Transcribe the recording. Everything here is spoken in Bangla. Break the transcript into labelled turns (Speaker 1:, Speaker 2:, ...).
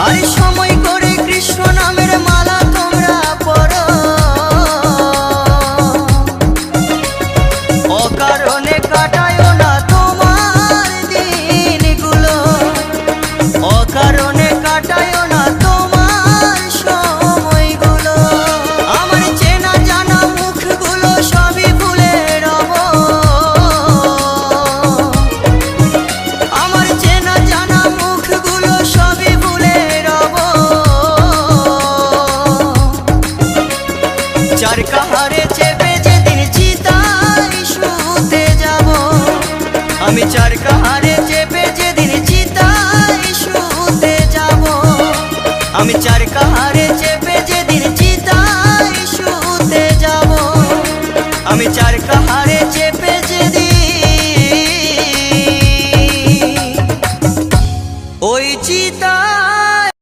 Speaker 1: আরে সময় করে কৃষ্ণ নামের মালা তোমরা পড়ো, অকারণে কাটায় না তোমার দিনগুলো, অকারণে কাটায় না তোমার সময়গুলো। আমার চেনা জানা মুখগুলো সবই ভুলে রব, আমার চেনা জানা মুখগুলো সবই ভুলে রব। চার কাহারে চেপে যেদিন চিতায় শুতে যাব, আমি চার কাহারে চেপে যেদিন চিতায় শুতে যাব, আমি চার কাহারে